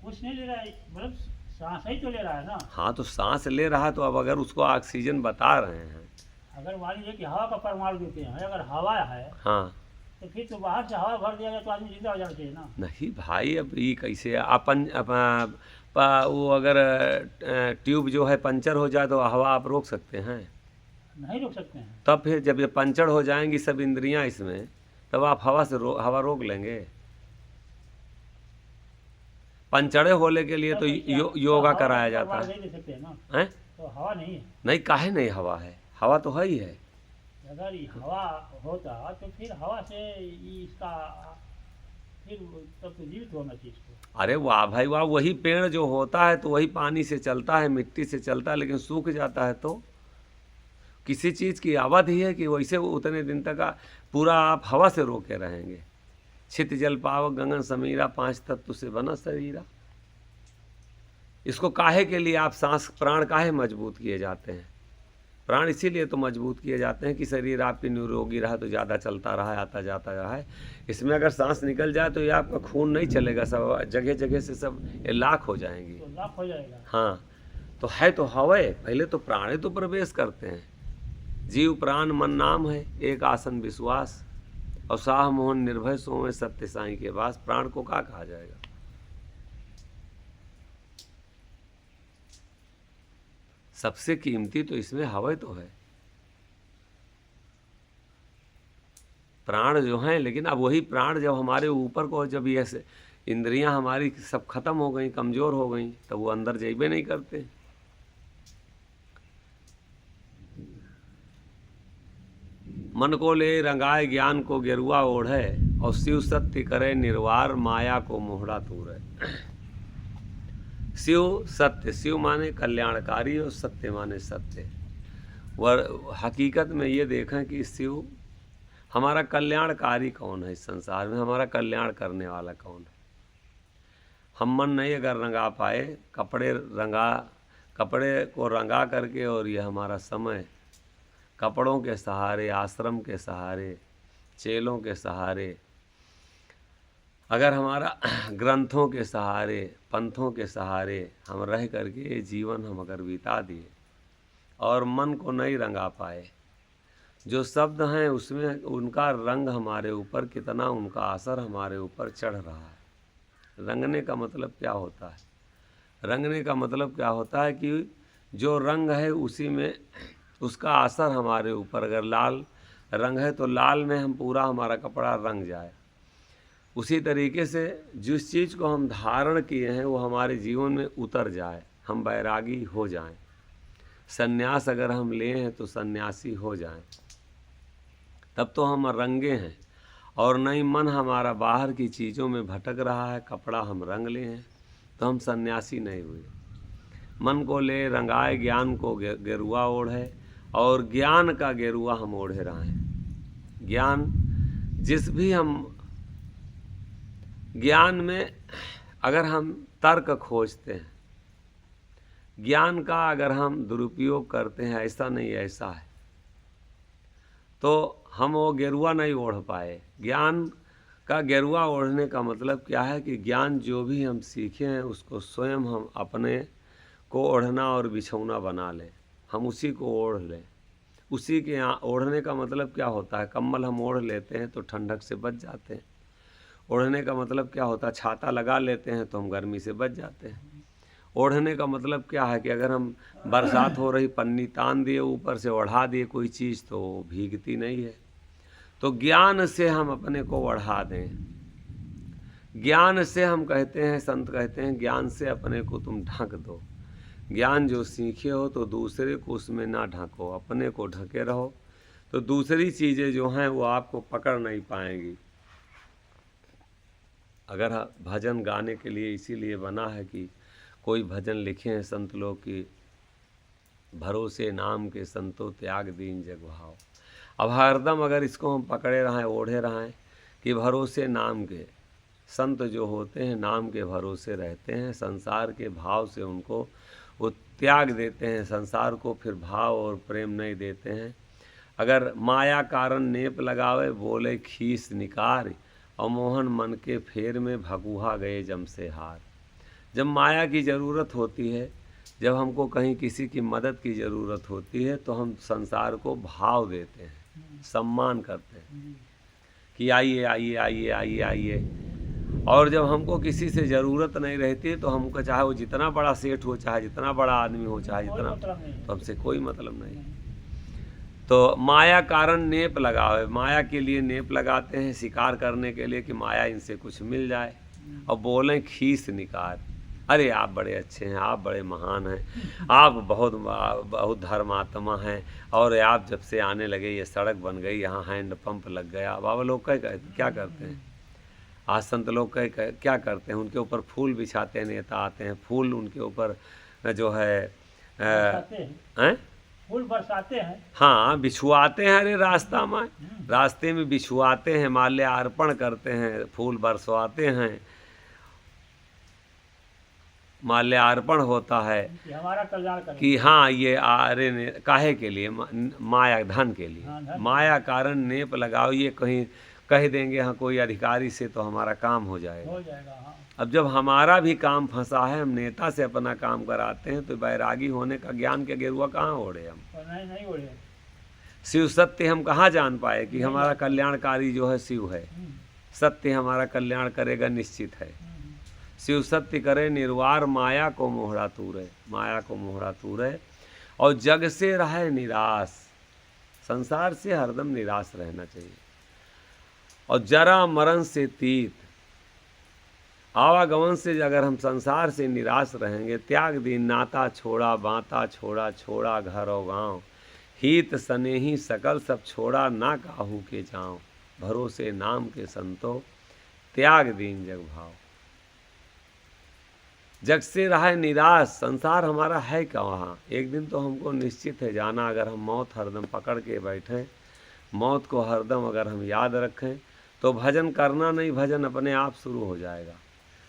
कुछ नहीं ले रहा है, मतलब सांस ही तो ले रहा है ना। हाँ, तो सांस ले रहा है तो अब अगर उसको ऑक्सीजन बता रहे हैं, अगर मान लीजिए कि हवा का परमाणु देते हैं, अगर हवा है हाँ, तो फिर तो बाहर से हवा भर दिया गया तो आदमी जिंदा हो जाना चाहिए ना। नहीं भाई, अब ये कैसे वो अगर ट्यूब जो है पंचर हो जाए तो हवा आप रोक सकते हैं? नहीं रोक सकते हैं। तब फिर जब ये पंचर हो जाएंगी सब इंद्रियां इसमें, तब आप हवा रोक लेंगे? पंचड़े होने के लिए तो योगा कराया जाता है। नहीं दे सकते हैं ना। हैं? तो हवा नहीं है। नहीं, काहे नहीं हवा है? हवा तो है ही है। अगर हवा होता तो फिर हवा से इसका फिर तब तो जीवित होना चाहिए इसको। अरे वाह भाई वाह, वही पेड़ जो होता है तो वही पानी से चलता है, मिट्टी से चलता है, लेकिन सूख जाता है तो किसी चीज़ की अवधि है कि वैसे उतने दिन तक पूरा आप हवा से रोके रहेंगे। छित जल पावक गगन समीरा, 5 तत्व से बना शरीरा। इसको काहे के लिए आप सांस प्राण काहे मजबूत किए जाते हैं? प्राण इसीलिए तो मजबूत किए जाते हैं कि शरीर आपकी निरोगी रहा तो ज़्यादा चलता रहा, आता जाता रहा है। इसमें अगर सांस निकल जाए तो ये आपका खून नहीं चलेगा, सब जगह जगह से सब ये लाख हो जाएंगी। तो लाख हो जाएगा। हाँ, तो है तो हवा, पहले तो प्राणे तो प्रवेश करते हैं। जीव प्राण मन नाम है, एक आसन विश्वास, और साह मोहन निर्भय सोए सत्य साई के पास। प्राण को क्या कहा जाएगा? सबसे कीमती तो इसमें हवा तो है। प्राण जो हैं, लेकिन अब वही प्राण जब हमारे ऊपर को, जब ये इंद्रियां हमारी सब खत्म हो गई, कमज़ोर हो गई, तब वो अंदर जाइबे नहीं करते। मन को ले रंगाए ज्ञान को गेरुआ ओढ़े, और शिव सत्य करे निर्वार माया को मोहड़ा तूरे। शिव सत्य, शिव माने कल्याणकारी और सत्य माने सत्य। वर हकीकत में ये देखें कि शिव हमारा कल्याणकारी कौन है, इस संसार में हमारा कल्याण करने वाला कौन है। हम मन नहीं अगर रंगा पाए, कपड़े को रंगा करके, और ये हमारा समय कपड़ों के सहारे, आश्रम के सहारे, चेलों के सहारे, अगर हमारा ग्रंथों के सहारे, पंथों के सहारे हम रह करके ये जीवन हम अगर बिता दिए और मन को नहीं रंगा पाए, जो शब्द हैं उसमें उनका रंग हमारे ऊपर कितना, उनका असर हमारे ऊपर चढ़ रहा है। रंगने का मतलब क्या होता है? रंगने का मतलब क्या होता है कि जो रंग है उसी में उसका असर हमारे ऊपर, अगर लाल रंग है तो लाल में हम पूरा हमारा कपड़ा रंग जाए। उसी तरीके से जिस चीज़ को हम धारण किए हैं वो हमारे जीवन में उतर जाए, हम बैरागी हो जाएं। सन्यास अगर हम लिए हैं तो सन्यासी हो जाएं, तब तो हम रंगे हैं। और नहीं मन हमारा बाहर की चीज़ों में भटक रहा है, कपड़ा हम रंग लिए हैं, तो हम सन्यासी नहीं हुए। मन को ले रंगाए ज्ञान को गेरुआ ओढ़े, और ज्ञान का गेरुआ हम ओढ़े रहें। ज्ञान जिस भी हम ज्ञान में अगर हम तर्क खोजते हैं, ज्ञान का अगर हम दुरुपयोग करते हैं, ऐसा नहीं ऐसा है, तो हम वो गेरुआ नहीं ओढ़ पाए। ज्ञान का गेरुआ ओढ़ने का मतलब क्या है कि ज्ञान जो भी हम सीखे हैं उसको स्वयं हम अपने को ओढ़ना और बिछौना बना लें, हम उसी को ओढ़ लें। उसी के यहाँ ओढ़ने का मतलब क्या होता है? कम्बल हम ओढ़ लेते हैं तो ठंडक से बच जाते हैं। ओढ़ने का मतलब क्या होता है? छाता लगा लेते हैं तो हम गर्मी से बच जाते हैं। ओढ़ने का मतलब क्या है कि अगर हम बरसात हो रही, पन्नी तान दिए, ऊपर से ओढ़ा दिए कोई चीज़, तो भीगती नहीं है। तो ज्ञान से हम अपने को ओढ़ा दें। ज्ञान से हम कहते हैं, संत कहते हैं, ज्ञान से अपने को तुम ढक दो। ज्ञान जो सीखे हो तो दूसरे को उसमें ना ढको, अपने को ढके रहो, तो दूसरी चीज़ें जो हैं वो आपको पकड़ नहीं पाएंगी। अगर भजन गाने के लिए इसीलिए बना है कि कोई भजन लिखे हैं संत लोग कि भरोसे नाम के संतो त्याग दीन जग भाव। अब हरदम अगर इसको हम पकड़े रहें, ओढ़े रहें कि भरोसे नाम के संत जो होते हैं नाम के भरोसे रहते हैं, संसार के भाव से उनको वो त्याग देते हैं, संसार को फिर भाव और प्रेम नहीं देते हैं। अगर माया कारण नेप लगावे, बोले खीस निकार, और मोहन मन के फेर में भगुहा गए जम से हार। जब माया की ज़रूरत होती है, जब हमको कहीं किसी की मदद की ज़रूरत होती है, तो हम संसार को भाव देते हैं, सम्मान करते हैं कि आइए आइए आइए आइए आइए। और जब हमको किसी से ज़रूरत नहीं रहती तो हमको, चाहे वो जितना बड़ा सेठ हो, चाहे जितना बड़ा आदमी हो, चाहे जितना, तो हमसे कोई मतलब नहीं। तो माया कारण नेप लगावे, माया के लिए नेप लगाते हैं, शिकार करने के लिए कि माया इनसे कुछ मिल जाए। और बोलें खीस निकार, अरे आप बड़े अच्छे हैं, आप बड़े महान हैं, आप बहुत बहुत धर्मात्मा हैं, और आप जब से आने लगे ये सड़क बन गई, यहाँ हैंड पंप लग गया। बाबा लोग क्या करते हैं? आज संत लोग क्या करते हैं? उनके ऊपर फूल बिछाते हैं, नेता आते हैं, फूल उनके ऊपर जो है फूल बरसाते हैं। हाँ, बिछुआते हैं। अरे रास्ते में बिछुआते हैं, माल्यार्पण करते हैं, फूल बरसवाते हैं, माल्यार्पण होता है कि हमारा कल्याण करें, कि हाँ ये अरे ने काहे के लिए? माया धन के लिए। हाँ, माया कारण नेप लगाओ, ये कहीं कह देंगे हाँ कोई अधिकारी से तो हमारा काम हो जाएगा। हाँ। अब जब हमारा भी काम फंसा है, हम नेता से अपना काम कराते हैं, तो बैरागी होने का ज्ञान के गेरुआ कहाँ ओढ़े हम? नहीं ओढ़े। शिव सत्य हम कहाँ जान पाए कि हमारा कल्याणकारी जो है शिव है। सत्य हमारा कल्याण करेगा निश्चित है। शिव सत्य करे निर्वार माया को मोहड़ा तूरे, माया को मोहड़ा तूरे, और जग से रहे निराश। संसार से हरदम निराश रहना चाहिए। और जरा मरण से तीत। आवागमन से अगर हम संसार से निराश रहेंगे, त्याग दीन नाता छोड़ा, बाता छोड़ा, छोड़ा घर और गाँव, हित स्नेही सकल सब छोड़ा, ना काहू के जाऊँ, भरोसे नाम के संतो, त्याग दीन जग भाव। जग से रहा निराश, संसार हमारा है क्या वहाँ, एक दिन तो हमको निश्चित है जाना। अगर हम मौत हरदम पकड़ के बैठें, मौत को हरदम अगर हम याद रखें, तो भजन करना नहीं, भजन अपने आप शुरू हो जाएगा।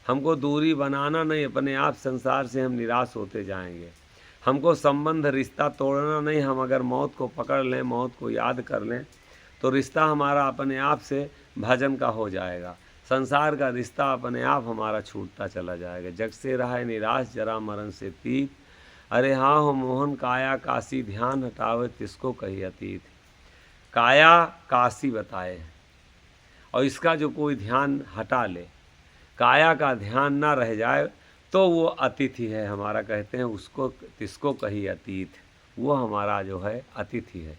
हमको दूरी बनाना नहीं, अपने आप संसार से हम निराश होते जाएंगे। हमको संबंध रिश्ता तोड़ना नहीं, हम अगर मौत को पकड़ लें, मौत को याद कर लें, तो रिश्ता हमारा अपने आप से भजन का हो जाएगा। संसार का रिश्ता अपने आप हमारा छूटता चला जाएगा। जग से रहा निराश, जरा मरण से तीत। अरे हाँ हो मोहन काया काशी, ध्यान हटावे तिसको कही अतीत। काया काशी बताए हैं, और इसका जो कोई ध्यान हटा ले, काया का ध्यान ना रह जाए, तो वो अतिथि है हमारा, कहते हैं उसको तिसको कही अतीत। वो हमारा जो है अतिथि है,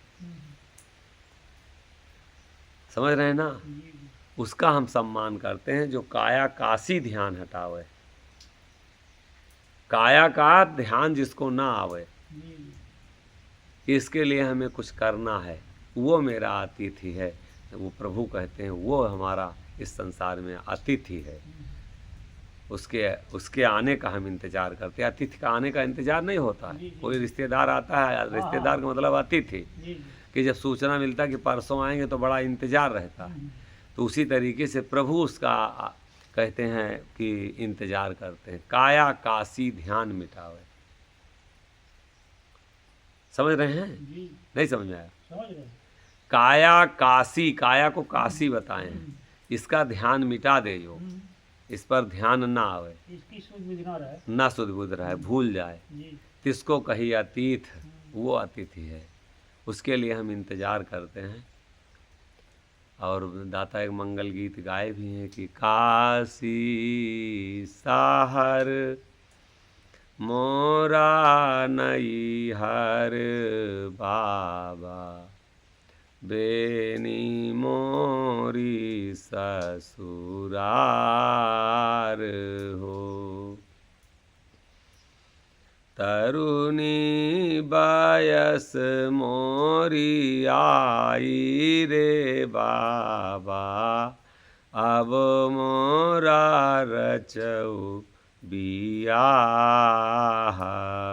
समझ रहे हैं ना। उसका हम सम्मान करते हैं जो काया काशी ध्यान हटावे। काया का ध्यान जिसको ना आवे, इसके लिए हमें कुछ करना है, वो मेरा अतिथि है। वो प्रभु कहते हैं वो हमारा इस संसार में अतिथि है। उसके आने का हम इंतजार करते हैं। अतिथि का आने का इंतजार नहीं होता है। कोई रिश्तेदार आता है, रिश्तेदार का मतलब अतिथि, कि जब सूचना मिलता है कि परसों आएंगे तो बड़ा इंतजार रहता है। तो उसी तरीके से प्रभु उसका कहते हैं कि इंतजार करते हैं। काया काशी ध्यान मिटावे। समझ रहे हैं? नहीं समझ में आया? समझ रहे हैं। काया काशी, काया को काशी बताए हैं। इसका ध्यान मिटा दे, जो इस पर ध्यान ना आवे, इसकी सुध बुध ना रहे, ना सुध बुध रहे, भूल जाए, तिसको कही अतीत, वो अतिथि है। उसके लिए हम इंतजार करते हैं। और दाता एक मंगल गीत गाए भी हैं कि काशी साहर मोरा नई हर बाबा, बेनी मोरी ससुरार हो। तरुणी बयस मोरी आई रे बाबा, अब मोरा रचऊ बियाह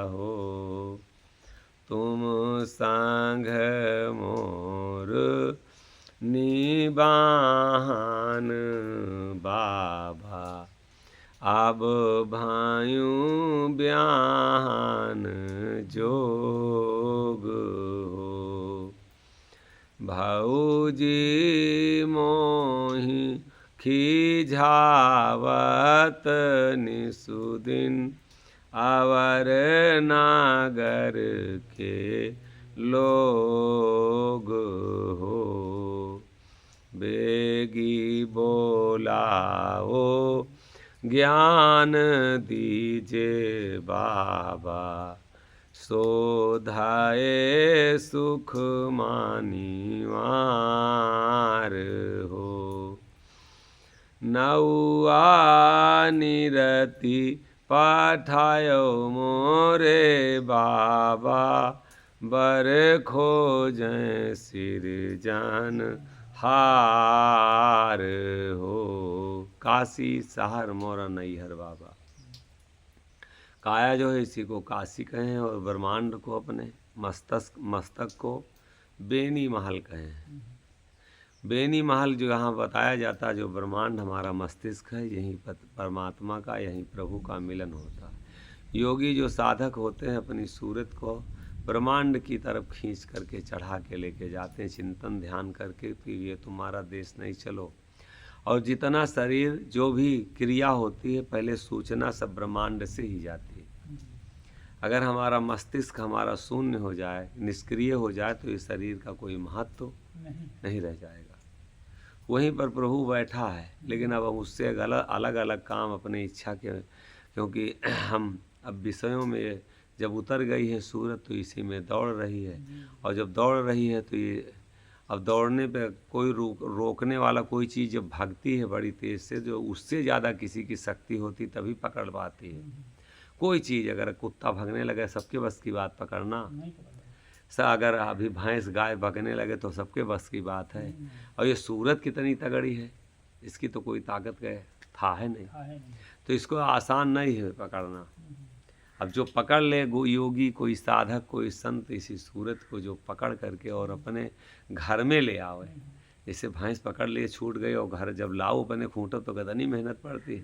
हो। तुम संग मोर निबाहन बाबा, अब भायूं ब्याहन जोग हो। भाऊजी मोहि खिझावत निसुदिन, अवर नागर के लोग हो। बेगी बोलाओ ज्ञान दीजे बाबा, शोधाए सुख मानिवार हो। नौआ निरति पठायो मोरे बाबा, बर खोजें सिर जान हार हो। काशी सहार मोरा नैहर बाबा। काया जो है इसी को काशी कहें, और ब्रह्मांड को अपने मस्तक को बेनी महल कहें। बेनी महल जो यहाँ बताया जाता है, जो ब्रह्मांड हमारा मस्तिष्क है, यहीं परमात्मा का, यहीं प्रभु का मिलन होता है। योगी जो साधक होते हैं अपनी सूरत को ब्रह्मांड की तरफ खींच करके चढ़ा के लेके जाते हैं, चिंतन ध्यान करके कि ये तुम्हारा देश नहीं, चलो। और जितना शरीर जो भी क्रिया होती है, पहले सूचना सब ब्रह्मांड से ही जाती है। अगर हमारा मस्तिष्क हमारा शून्य हो जाए, निष्क्रिय हो जाए, तो इस शरीर का कोई महत्व नहीं रह जाएगा। वहीं पर प्रभु बैठा है, लेकिन अब हम उससे अलग अलग काम अपनी इच्छा के, क्योंकि हम अब विषयों में जब उतर गई है सूरत, तो इसी में दौड़ रही है। और जब दौड़ रही है तो ये अब दौड़ने पे कोई रोकने वाला कोई चीज़ जब भागती है बड़ी तेज़ से, जो उससे ज़्यादा किसी की शक्ति होती तभी पकड़ पाती है। कोई चीज़ अगर कुत्ता भागने लगे सबके बस की बात पकड़ना, नहीं पकड़ रहा। अगर अभी भैंस गाय भागने लगे तो सबके बस की बात है। और ये सूरत कितनी तगड़ी है, इसकी तो कोई ताकत का था है नहीं, हाँ, है नहीं। तो इसको आसान नहीं है पकड़ना। अब जो पकड़ ले योगी, कोई साधक, कोई संत, इसी सूरत को जो पकड़ करके और अपने घर में ले आवे, जैसे भैंस पकड़ लिए छूट गई और घर जब लाओ अपने खूंटो तो कितनी मेहनत पड़ती है।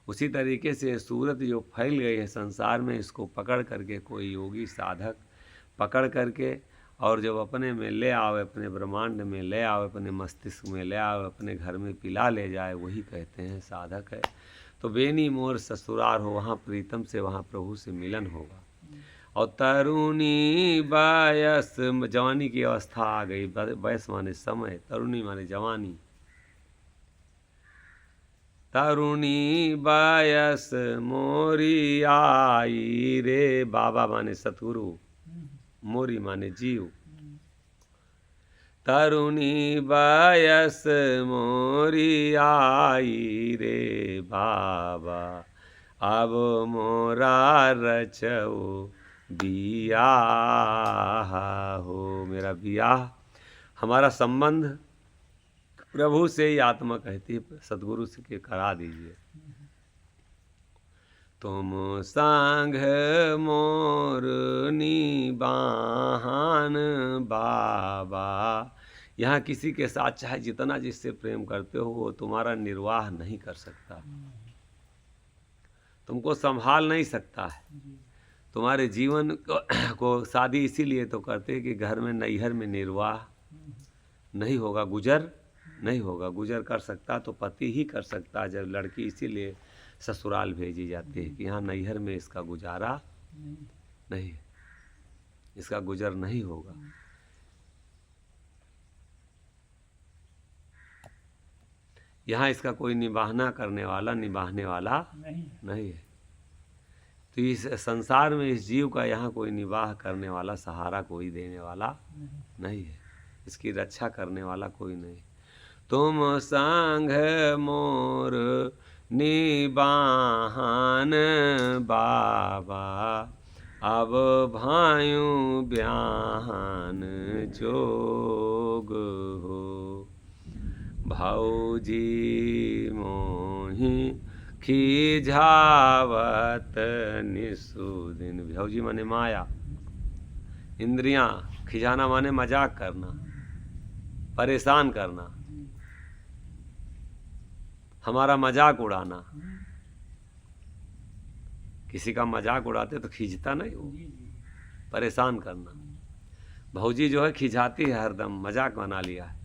उसी तरीके से सूरत जो फैल गई है संसार में, इसको पकड़ करके कोई योगी साधक पकड़ करके और जब अपने में ले आवे, अपने ब्रह्मांड में ले आवे, अपने मस्तिष्क में ले आवे, अपने घर में पिला ले जाए, वही कहते हैं साधक है। तो बेनी मोर ससुरार हो, वहाँ प्रीतम से, वहाँ प्रभु से मिलन होगा। और तरुणी बयस, जवानी की अवस्था आ गई, बयस माने समय, तरुणी माने जवानी। तरुणी बयस मोरी आई रे, बाबा माने सतगुरु, मोरी माने जीव। तरुणी बयस मोरी आई रे बाबा, अब मोरा रचो बियाह हो। मेरा बियाह, हमारा संबंध प्रभु से ही आत्मा कहती है, सदगुरु से के करा दीजिए। तुम संग मोर निबाहन बाबा, यहाँ किसी के साथ चाहे जितना जिससे प्रेम करते हो वो तुम्हारा निर्वाह नहीं कर सकता, तुमको संभाल नहीं सकता है। तुम्हारे जीवन को शादी इसीलिए तो करते हैं कि घर में नैहर में निर्वाह नहीं होगा, गुजर नहीं होगा। गुजर कर सकता तो पति ही कर सकता है। जब लड़की इसीलिए ससुराल भेजी जाती है कि यहाँ नैहर में इसका गुजारा नहीं, इसका गुजर नहीं होगा। यहाँ इसका कोई निभाना करने वाला, निभाने वाला नहीं है। तो इस संसार में इस जीव का यहाँ कोई निवाह करने वाला, सहारा कोई देने वाला नहीं है, इसकी रक्षा करने वाला कोई नहीं। तुम संग मोर निबाहन बाबा, अब भायु ब्याहन जोग हो। भौजी मोहि खिझावत निसुदिन, भौजी माने माया, इंद्रियां, खिजाना माने मजाक करना, परेशान करना, हमारा मजाक उड़ाना। किसी का मजाक उड़ाते तो खींचता नहीं हो, परेशान करना। भौजी जो है खिंचाती है, हरदम मजाक बना लिया है,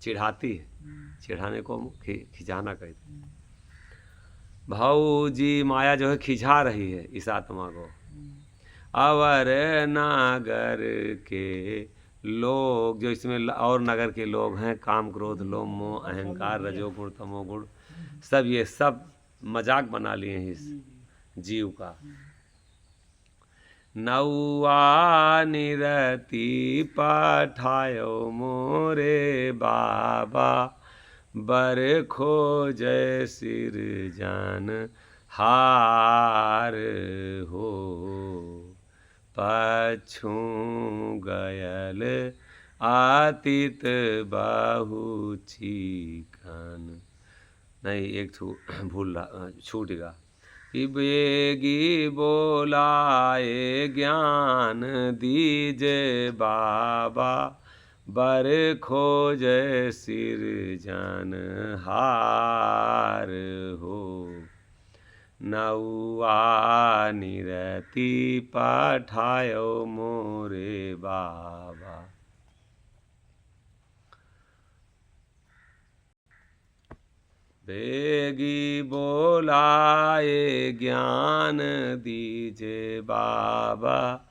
चिढ़ाती है, चिढ़ाने को खिंचाना कहते हैं। भौजी माया जो है खिंचा रही है इस आत्मा को। अवर नागर के लोग, जो इसमें और नगर के लोग हैं, काम क्रोध लोभ मोह अहंकार रजोगुण तमोगुण, सब ये सब मजाक बना लिए हैं इस जीव का। नौआ निरति पठायो मोरे बाबा, बर खोजय सिर जान हार हो। पछू गयल आतित बाहु चिकन, नहीं एक भूल रहा, छूट गया। कि बेगी बोलाए ज्ञान दीजे बाबा, बर खोजे सिर जान हार हो। नौआ निरति पठायो मोरे बाबा। बेगी बोलाए ज्ञान दीजे बाबा,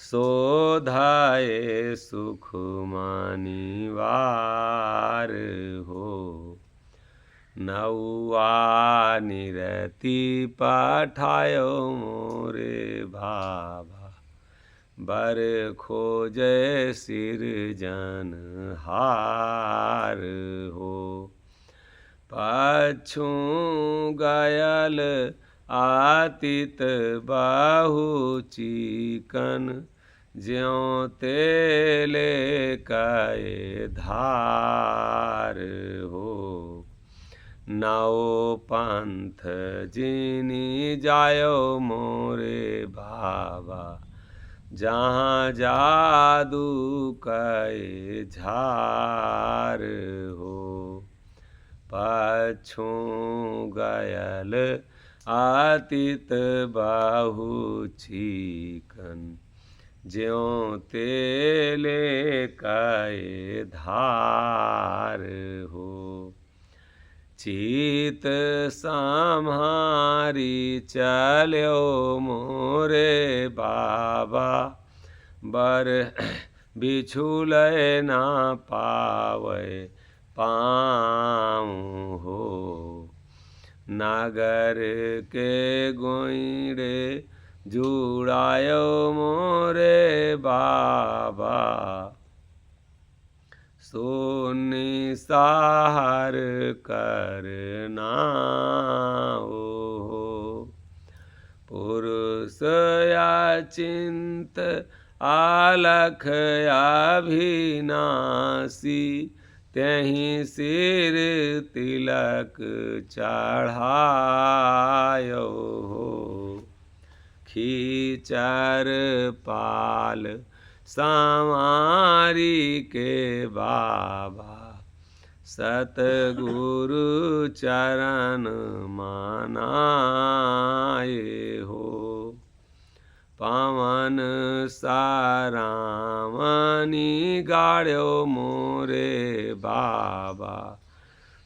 शोधाए सुख मानिवार हो। नौआ निरति पठायो मोरे बाबा, बर खोजे सिरजनहार हो। पछु गयल आतित बाहु चिकन, ज्यों तेले कए धार हो। नाओ पंथ जिनी जायो मोरे बाबा, जहाँ जादू कए झार हो। पछु गयल आतित बाहु चिकन, ज्यों तेले कए धार हो। चित सम्हारी चल्यो मोरे बाबा, बर बिछुलय ना पावै पाऊँ हो। नागर के गोइड़े जुड़ायो मोरे बाबा, सोनी साहर करना हो। पुरुष चिंत आलख अभिनाशी, त्यहीं सिर तिलक चढ़ायो हो। खीचर पाल संवारी के बाबा, सतगुरु चरण मनाए हो। पवन सारामणि गाड़्यो मोरे बाबा,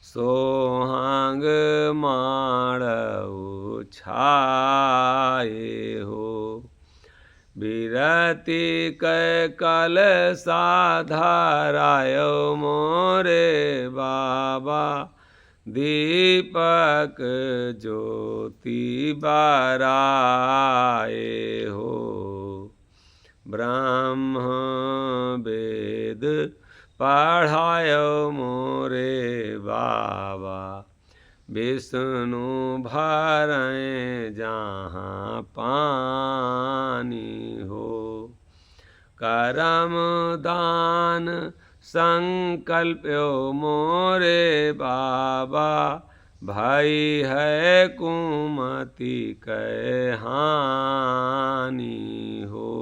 सोहांग माड़ऊ छाए हो। बिरति कै कल साधरायो मोरे बाबा, दीपक ज्योति बराए हो। ब्रह्म वेद पढ़ायो मोरे बाबा, विष्णु भरें जहाँ पानी हो। करम दान संकल्प्यो मोरे बाबा, भई है कुमति कै हानि हो।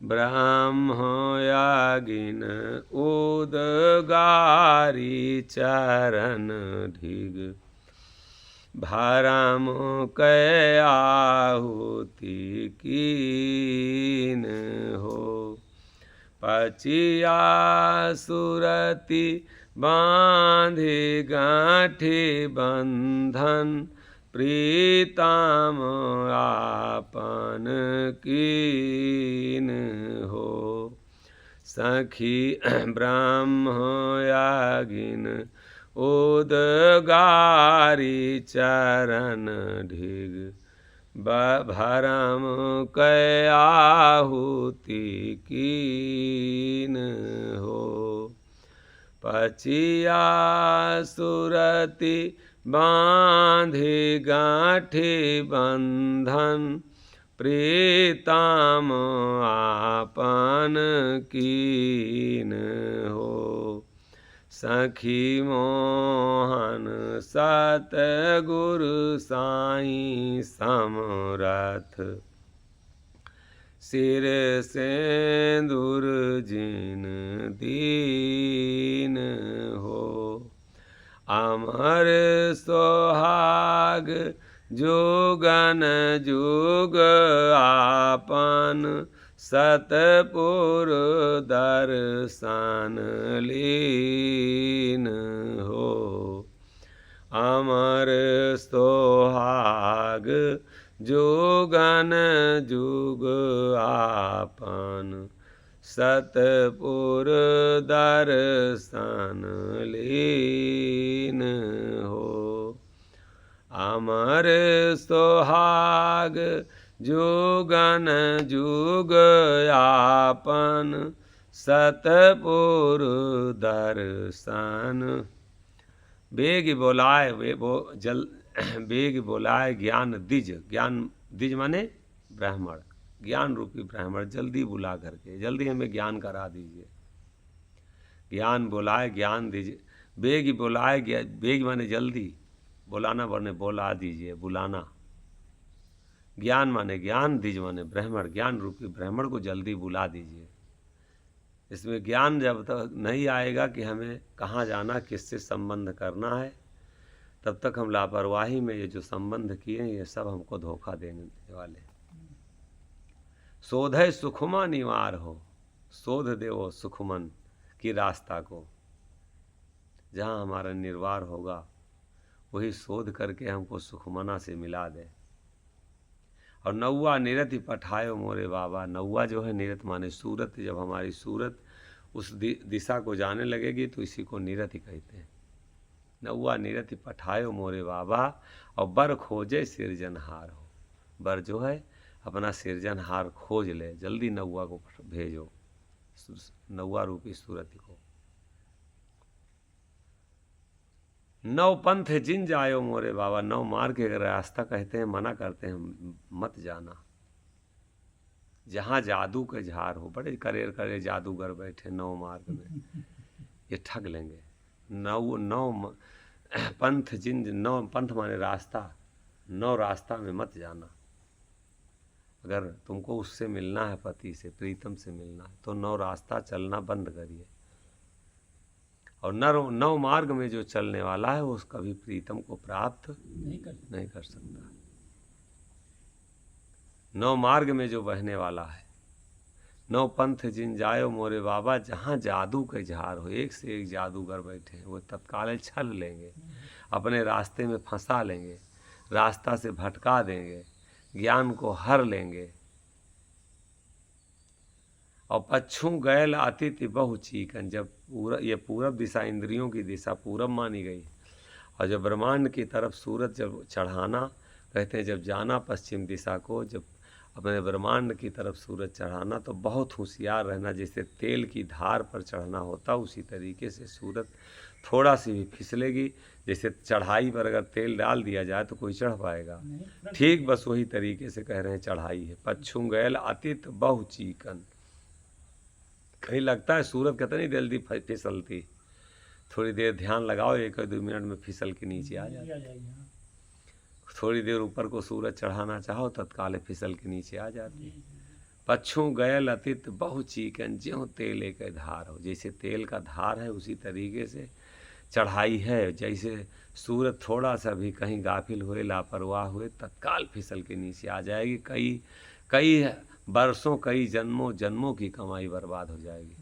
ब्रह्म यागिन उदगारी चरण ढिग, भरम कै आहुति कीन हो। पचिया सुरति बांधि गांठी बंधन, प्रीतम आपन कीन हो। सखी ब्रह्म यागिन उदगारी चरण ढिग, भरम कै आहुति कीन हो। पचिया सुरति बांधि गांठी बंधन, प्रीतम आपन कीन हो। सखी मोहन सतगुरु साईं समरथ, सिर सेंदूर जिन दीन हो। अमर सोहाग जुगन जुग आपन, सतपुर दर्शन लीन हो। अमर सोहाग जुगन जुग आपन, सतपुर दर्शन लीन हो। अमर सोहाग जुगन जुग आपन सतपुर दर्शन। बेग बोलाए बेग बोलाए ज्ञान दिज। ज्ञान दिज माने ब्राह्मण, ज्ञान रूपी ब्राह्मण जल्दी बुला करके, जल्दी हमें ज्ञान करा दीजिए। ज्ञान बुलाए ज्ञान दीजिए। बेग बुलाए, बेग माने जल्दी, बुलाना माने बुला दीजिए, बुलाना। ज्ञान माने ज्ञान, दिज माने ब्राह्मण, ज्ञान रूपी ब्राह्मण को जल्दी बुला दीजिए। इसमें ज्ञान जब तक नहीं आएगा कि हमें कहाँ जाना, किससे संबंध करना है, तब तक हम लापरवाही में ये जो संबंध किए हैं ये सब हमको धोखा देने वाले। शोधय सुखमा निवार हो, शोध देवो सुखमन की रास्ता को। जहाँ हमारा निर्वार होगा वही शोध करके हमको सुखमना से मिला दे। और नौवा निरति पठायो मोरे बाबा। नौवा जो है निरत माने सूरत। जब हमारी सूरत उस दिशा को जाने लगेगी तो इसी को निरति कहते हैं। नौवा निरति पठायो मोरे बाबा। और बर खोजे सिरजनहार हो। बर जो है अपना सिरजनहार खोज ले, जल्दी नौवा को भेजो, नौवा रूपी सूरत को। नौ पंथ जिन जायो मोरे बाबा। नौ मार्ग के रास्ता कहते हैं, मना करते हैं मत जाना। जहाँ जादू के झार हो, बड़े करेर करे जादूगर बैठे नौ मार्ग में, ये ठग लेंगे। नौ पंथ जिन, नौ पंथ माने रास्ता, नौ रास्ता में मत जाना। अगर तुमको उससे मिलना है, पति से, प्रीतम से मिलना है, तो नौ रास्ता चलना बंद करिए। और नौ मार्ग में जो चलने वाला है वो कभी प्रीतम को प्राप्त नहीं कर सकता। नौ मार्ग में जो बहने वाला है। नौ पंथ जिन जायो मोरे बाबा। जहाँ जादू के झार हो, एक से एक जादूगर बैठे हैं, वो तत्काल छल लेंगे, अपने रास्ते में फंसा लेंगे, रास्ता से भटका देंगे, ज्ञान को हर लेंगे। और पच्छू गैल अतिथि बहु चीकन। जब ये पूरब दिशा, इंद्रियों की दिशा पूरब मानी गई, और जब ब्रह्मांड की तरफ सूरज जब चढ़ाना, कहते हैं जब जाना पश्चिम दिशा को, जब अपने ब्रह्मांड की तरफ सूरज चढ़ाना, तो बहुत होशियार रहना। जैसे तेल की धार पर चढ़ना होता, उसी तरीके से सूरज थोड़ा सी भी फिसलेगी। जैसे चढ़ाई पर अगर तेल डाल दिया जाए तो कोई चढ़ पाएगा, ठीक बस वही तरीके से कह रहे हैं चढ़ाई है। पच्छू गैल अतित बहु चीकन। कहीं लगता है सूरज कितनी जल्दी फिसलती, थोड़ी देर ध्यान लगाओ, 1-2 मिनट में फिसल के नीचे आ जाती। थोड़ी देर ऊपर को सूरज चढ़ाना चाहो, तत्काल फिसल के नीचे आ जाती। पच्छू गयल अतित बहु चीकन। ज्यों तेल एक धार हो। जैसे तेल का धार है उसी तरीके से चढ़ाई है। जैसे सूरज थोड़ा सा भी कहीं गाफिल हुए, लापरवाह हुए, तत्काल फिसल के नीचे आ जाएगी। कई वर्षों, कई जन्मों की कमाई बर्बाद हो जाएगी।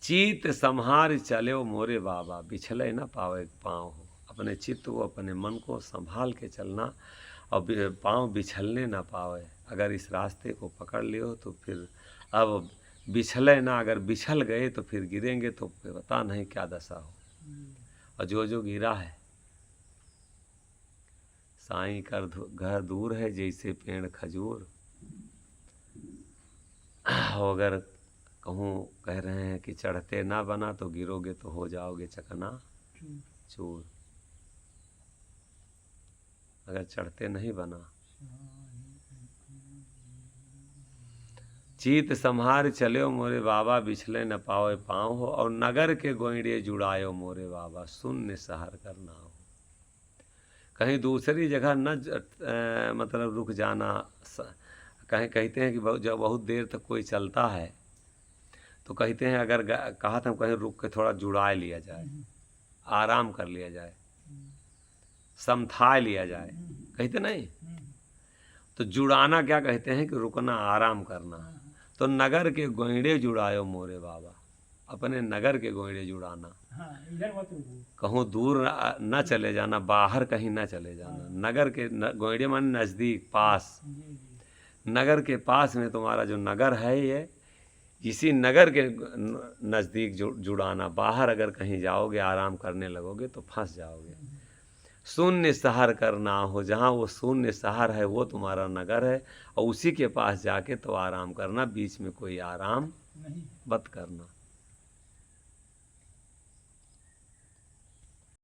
चीत संहार चले मोरे बाबा। बिछले न पावे पाँव हो। अपने चित्त को, अपने मन को संभाल के चलना, और पाँव बिछलने ना पावे। अगर इस रास्ते को पकड़ लियो तो फिर अब बिछले ना, अगर बिछल गए तो फिर गिरेंगे तो पता नहीं क्या दशा हो। और जो गिरा है, साईं कर घर दूर है जैसे पेड़ खजूर। अगर कहूँ कह रहे हैं कि चढ़ते ना बना तो गिरोगे तो हो जाओगे चकना चूर। अगर चढ़ते नहीं बना। चीत संहार चले मोरे बाबा। बिछले न पावे पाँव हो। और नगर के गोइड़े जुड़ायो मोरे बाबा। शून्य सहर करना हो। कहीं दूसरी जगह न मतलब रुक जाना। कहीं कहते हैं कि जब बहुत देर तक कोई चलता है तो कहते हैं अगर कहा था कहीं रुक के थोड़ा जुड़ा लिया जाए, आराम कर लिया जाए, समथा लिया जाए, कहते नहीं। तो जुड़ाना क्या कहते हैं कि रुकना, आराम करना। तो नगर के गोइड़े जुड़ायो मोरे बाबा। अपने नगर के गोइड़े जुड़ाना। कहूँ दूर न चले जाना, बाहर कहीं न चले जाना। नगर के गोइड़े माने नज़दीक, पास। नगर के पास में तुम्हारा जो नगर है, ये इसी नगर के नज़दीक जुड़ाना। बाहर अगर कहीं जाओगे, आराम करने लगोगे तो फंस जाओगे। शून्य शहर करना हो, जहाँ वो शून्य शहर है वो तुम्हारा नगर है, और उसी के पास जाके तो आराम करना, बीच में कोई आराम नहीं मत करना।